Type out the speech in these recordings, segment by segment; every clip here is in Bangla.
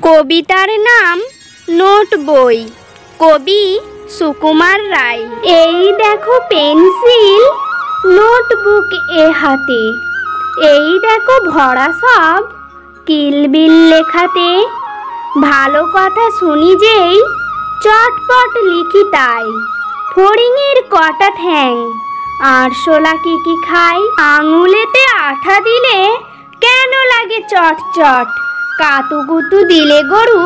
কবিতার নাম নোট বই। কবি সুকুমার রায়। এই দেখো পেন্সিল নোটবুক এ হাতে, এই দেখো ভরা সব কিলবিল লেখাতে। ভালো কথা শুনি যেই চটপট লিখি তাই। ফড়িংয়ের কটা ঠ্যাং আরশোলা কি খায়। আঙুলেতে আঠা দিলে কেন লাগে চটচট, কাতুকুতু দিলে গরু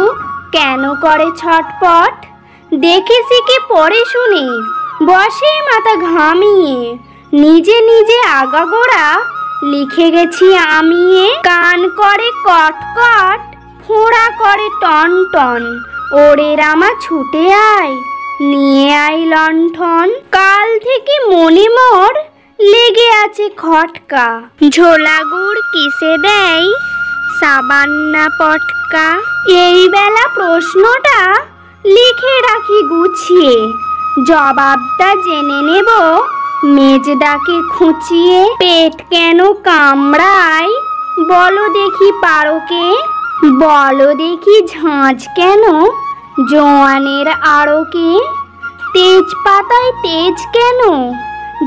কেন করে ছটপট। দেখে শিখে পড়ে শুনে বসে মাথা ঘামিয়ে, নিজে নিজে আগাগোড়া লিখে গেছি আমিয়ে। কান করে কটকট, ফোঁড়া করে টন টন, ওরে রামা ছুটে আয় নিয়ে আয় লণ্ঠন। কাল থেকে মনে মোর লেগে আছে খটকা, ঝোলা গুড় কিসে দেয় সাবান না পটকা। এই বেলা প্রশ্নটা লিখে রাখি গুছিয়ে, জবাবটা জেনে নেব মেজদাকে খুঁচিয়ে। পেট কেন কামড়ায় বলো দেখি পারকে, বলো দেখি ঝাঁঝ কেন জোয়ানের আড়কে। তেজপাতায় তেজ কেন,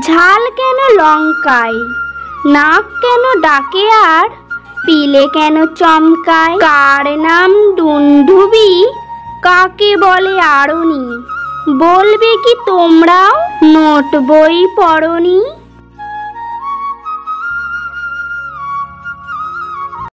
ঝাল কেন লঙ্কায়, নাক কেন ডাকে আর পিলে কেন চমকায়। কার নাম ডুনডুবি কাকে বলে আড়নি, বলবে কি তোমরাও নোট বই পড়নি।